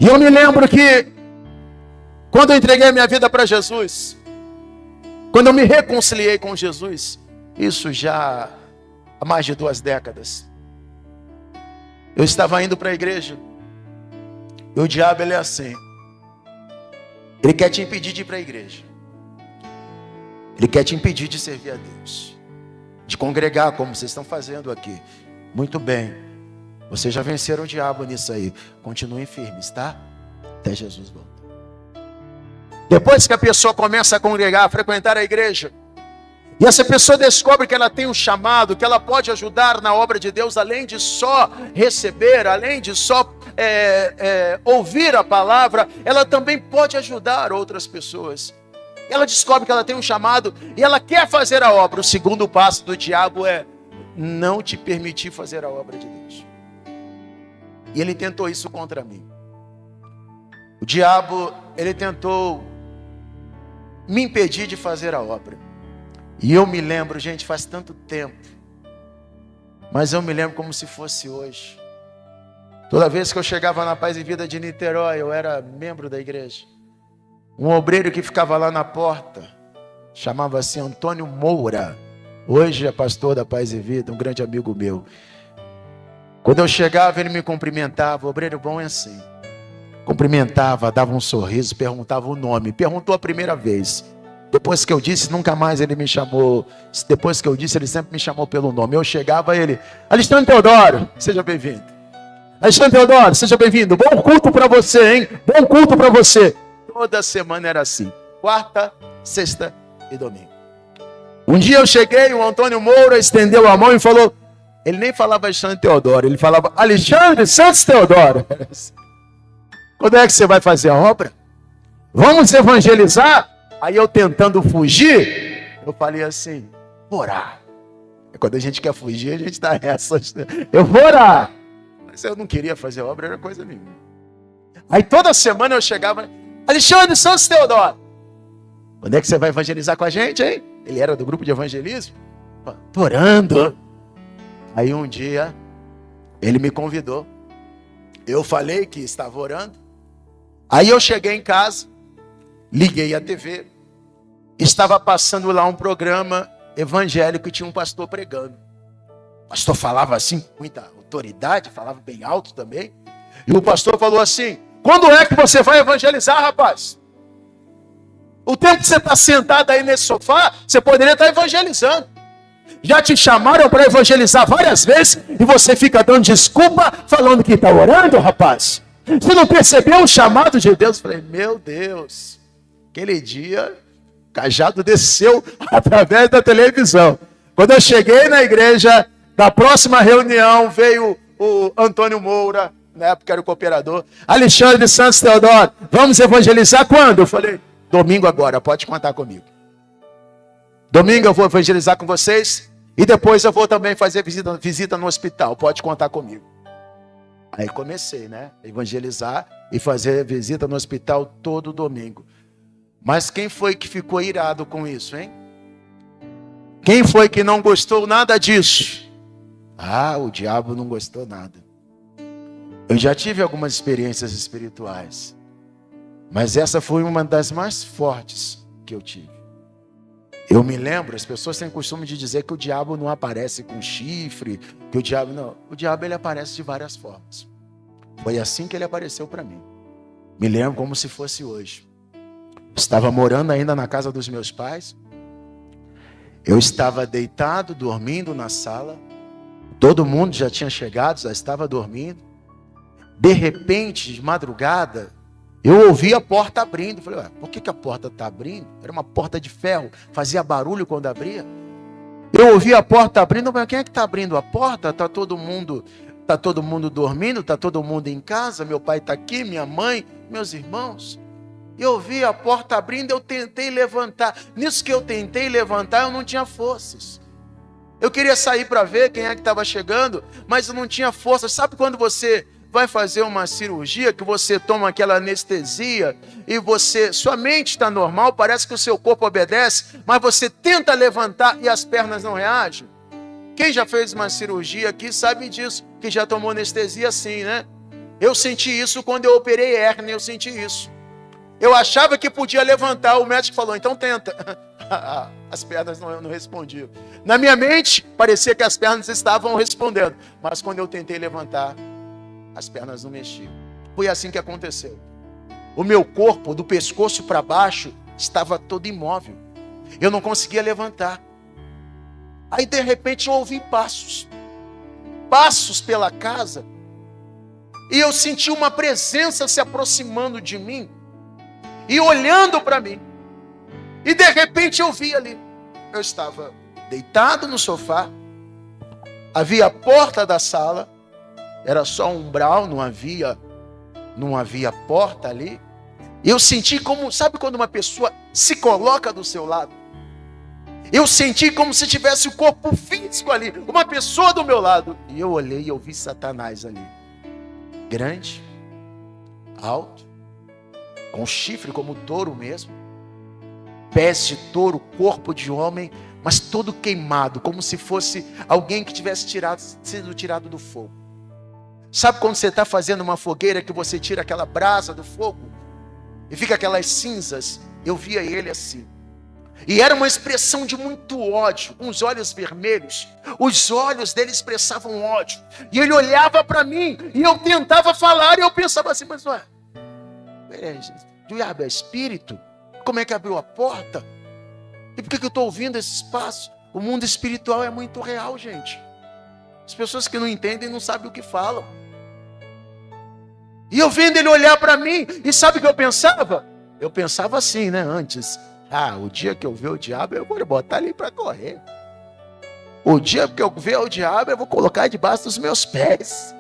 E eu me lembro que quando eu entreguei a minha vida para Jesus, quando eu me reconciliei com Jesus, isso já há mais de 2 décadas, eu estava indo para a igreja. E o diabo, ele é assim. Ele quer te impedir de ir para a igreja. Ele quer te impedir de servir a Deus, de congregar como vocês estão fazendo aqui. Muito bem. Vocês já venceram o diabo nisso aí. Continuem firmes, tá? Até Jesus voltar. Depois que a pessoa começa a congregar, a frequentar a igreja, e essa pessoa descobre que ela tem um chamado, que ela pode ajudar na obra de Deus, além de só receber, além de só ouvir a palavra, ela também pode ajudar outras pessoas. Ela descobre que ela tem um chamado e ela quer fazer a obra. O segundo passo do diabo é não te permitir fazer a obra de Deus. E ele tentou isso contra mim. O diabo, ele tentou me impedir de fazer a obra. E eu me lembro, gente, faz tanto tempo, mas eu me lembro como se fosse hoje. Toda vez que eu chegava na Paz e Vida de Niterói, eu era membro da igreja. Um obreiro que ficava lá na porta, chamava-se Antônio Moura. Hoje é pastor da Paz e Vida, um grande amigo meu. Quando eu chegava, ele me cumprimentava. O obreiro bom é assim. Cumprimentava, dava um sorriso, perguntava o nome. Perguntou a primeira vez. Depois que eu disse, nunca mais ele me chamou. Depois que eu disse, ele sempre me chamou pelo nome. Eu chegava, ele: Alexandre Teodoro, seja bem-vindo. Alexandre Teodoro, seja bem-vindo. Bom culto para você, hein? Bom culto para você. Toda semana era assim. Quarta, sexta e domingo. Um dia eu cheguei, o Antônio Moura estendeu a mão e falou... Ele nem falava Alexandre Teodoro, ele falava Alexandre Santos Teodoro. Quando é que você vai fazer a obra? Vamos evangelizar? Aí eu tentando fugir, eu falei assim, vou orar. Quando a gente quer fugir, a gente dá essas. Eu vou orar. Mas eu não queria fazer obra, era coisa nenhuma. Aí toda semana eu chegava, Alexandre Santos Teodoro, quando é que você vai evangelizar com a gente, hein? Ele era do grupo de evangelismo. Tô orando. Aí um dia, ele me convidou. Eu falei que estava orando. Aí eu cheguei em casa, liguei a TV, estava passando lá um programa evangélico e tinha um pastor pregando. O pastor falava assim, com muita autoridade, falava bem alto também. E o pastor falou assim, quando é que você vai evangelizar, rapaz? O tempo que você está sentado aí nesse sofá, você poderia estar evangelizando. Já te chamaram para evangelizar várias vezes e você fica dando desculpa, falando que está orando, rapaz. Você não percebeu o chamado de Deus? Eu falei, meu Deus, aquele dia, o cajado desceu através da televisão. Quando eu cheguei na igreja, na próxima reunião, veio o Antônio Moura, na época era o cooperador, Alexandre Santos Teodoro, vamos evangelizar quando? Eu falei, domingo agora, pode contar comigo. Domingo eu vou evangelizar com vocês e depois eu vou também fazer visita no hospital, pode contar comigo. Aí comecei, né? Evangelizar e fazer visita no hospital todo domingo. Mas quem foi que ficou irado com isso, hein? Quem foi que não gostou nada disso? Ah, o diabo não gostou nada. Eu já tive algumas experiências espirituais, mas essa foi uma das mais fortes que eu tive. Eu me lembro, as pessoas têm costume de dizer que o diabo não aparece com chifre, que o diabo não. O diabo ele aparece de várias formas. Foi assim que ele apareceu para mim. Me lembro como se fosse hoje. Estava morando ainda na casa dos meus pais. Eu estava deitado, dormindo na sala. Todo mundo já tinha chegado, já estava dormindo. De repente, de madrugada, eu ouvi a porta abrindo. Falei, ué, por que a porta está abrindo? Era uma porta de ferro, fazia barulho quando abria. Eu ouvi a porta abrindo, mas quem é que está abrindo a porta? Está todo mundo dormindo, está todo mundo em casa, meu pai está aqui, minha mãe, meus irmãos. Eu ouvi a porta abrindo, eu tentei levantar. Nisso que eu tentei levantar, eu não tinha forças. Eu queria sair para ver quem é que estava chegando, mas eu não tinha força. Sabe quando você vai fazer uma cirurgia, que você toma aquela anestesia e sua mente está normal, parece que o seu corpo obedece, mas você tenta levantar e as pernas não reagem? Quem já fez uma cirurgia aqui sabe disso, que já tomou anestesia assim, né? Eu senti isso quando eu operei hérnia, eu senti isso. Eu achava que podia levantar, o médico falou, então tenta. As pernas não respondiam. Na minha mente, parecia que as pernas estavam respondendo, mas quando eu tentei levantar, as pernas não mexiam. Foi assim que aconteceu. O meu corpo, do pescoço para baixo, estava todo imóvel. Eu não conseguia levantar. Aí, de repente, eu ouvi passos pela casa, e eu senti uma presença se aproximando de mim, e olhando para mim, e de repente eu vi ali, eu estava deitado no sofá, havia a porta da sala, era só um umbral, não havia porta ali, e eu senti como, sabe quando uma pessoa se coloca do seu lado? Eu senti como se tivesse o corpo físico ali, uma pessoa do meu lado. E eu olhei e eu vi Satanás ali. Grande, alto, com chifre como touro mesmo. Pés de touro, corpo de homem, mas todo queimado, como se fosse alguém que tivesse sido tirado do fogo. Sabe quando você está fazendo uma fogueira que você tira aquela brasa do fogo? E fica aquelas cinzas? Eu via ele assim. E era uma expressão de muito ódio, com os olhos vermelhos. Os olhos dele expressavam ódio. E ele olhava para mim, e eu tentava falar, e eu pensava assim, mas ué, diabo é espírito? Como é que abriu a porta? E por que eu estou ouvindo esses passos? O mundo espiritual é muito real, gente. As pessoas que não entendem não sabem o que falam. E eu vendo ele olhar para mim, e sabe o que eu pensava? Eu pensava assim, né, antes. O dia que eu ver o diabo, eu vou botar ele para correr. O dia que eu ver o diabo, eu vou colocar debaixo dos meus pés.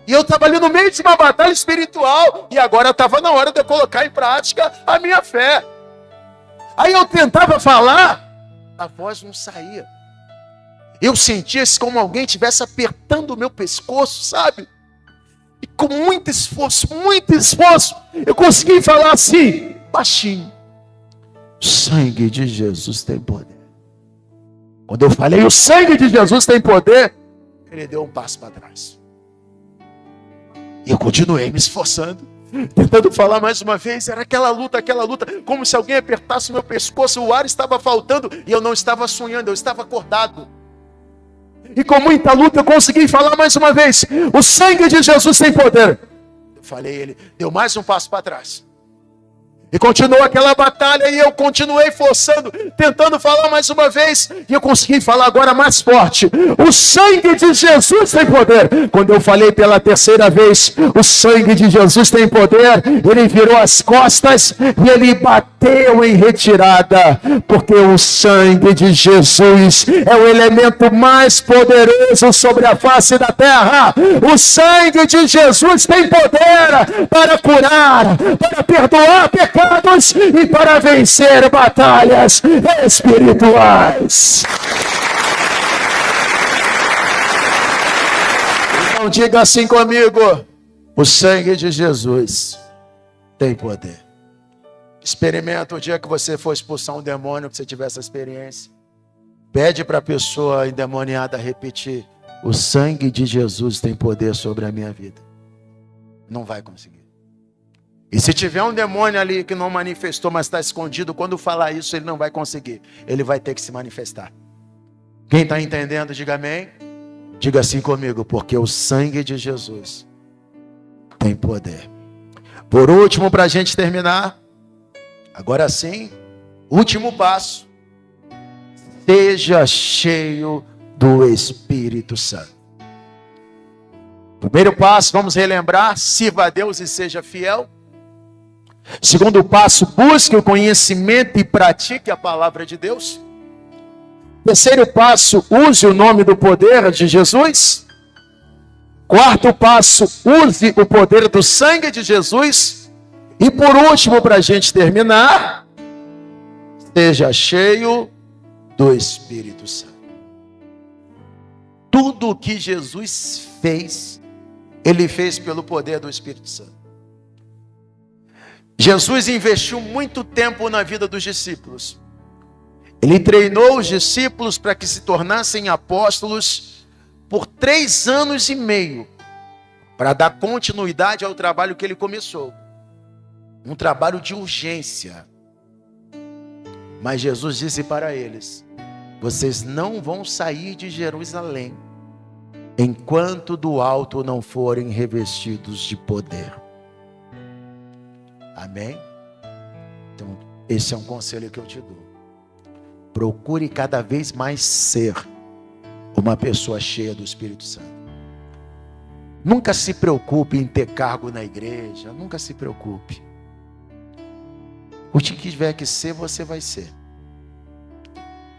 E eu estava ali no meio de uma batalha espiritual, e agora estava na hora de eu colocar em prática a minha fé. Aí eu tentava falar, a voz não saía. Eu sentia como alguém estivesse apertando o meu pescoço, sabe? E com muito esforço, eu consegui falar assim, baixinho. O sangue de Jesus tem poder. Quando eu falei, o sangue de Jesus tem poder, ele deu um passo para trás. E eu continuei me esforçando, tentando falar mais uma vez. Era aquela luta, como se alguém apertasse o meu pescoço, o ar estava faltando, e eu não estava sonhando, eu estava acordado. E com muita luta eu consegui falar mais uma vez, o sangue de Jesus tem poder. Eu falei, ele deu mais um passo para trás. E continuou aquela batalha, e eu continuei forçando, tentando falar mais uma vez, e eu consegui falar agora mais forte. O sangue de Jesus tem poder. Quando eu falei pela terceira vez, o sangue de Jesus tem poder, ele virou as costas e ele bateu em retirada, porque o sangue de Jesus é o elemento mais poderoso sobre a face da terra. O sangue de Jesus tem poder para curar, para perdoar pecados, e para vencer batalhas espirituais. Então diga assim comigo: o sangue de Jesus tem poder. Experimenta o dia que você for expulsar um demônio, que você tiver essa experiência. Pede para a pessoa endemoniada repetir: o sangue de Jesus tem poder sobre a minha vida. Não vai conseguir. E se tiver um demônio ali que não manifestou, mas está escondido, quando falar isso, ele não vai conseguir. Ele vai ter que se manifestar. Quem está entendendo, diga amém. Diga assim comigo, porque o sangue de Jesus tem poder. Por último, para a gente terminar, agora sim, último passo. Seja cheio do Espírito Santo. Primeiro passo, vamos relembrar, sirva a Deus e seja fiel. Segundo passo, busque o conhecimento e pratique a palavra de Deus. Terceiro passo, use o nome do poder de Jesus. Quarto passo, use o poder do sangue de Jesus. E por último, para a gente terminar, seja cheio do Espírito Santo. Tudo o que Jesus fez, Ele fez pelo poder do Espírito Santo. Jesus investiu muito tempo na vida dos discípulos. Ele treinou os discípulos para que se tornassem apóstolos por 3 anos e meio, para dar continuidade ao trabalho que ele começou. Um trabalho de urgência. Mas Jesus disse para eles: vocês não vão sair de Jerusalém enquanto do alto não forem revestidos de poder. Amém? Então, esse é um conselho que eu te dou. Procure cada vez mais ser uma pessoa cheia do Espírito Santo. Nunca se preocupe em ter cargo na igreja. Nunca se preocupe. O que tiver que ser, você vai ser.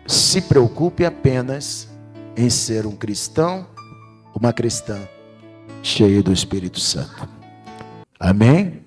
Se preocupe apenas em ser um cristão, uma cristã cheia do Espírito Santo. Amém?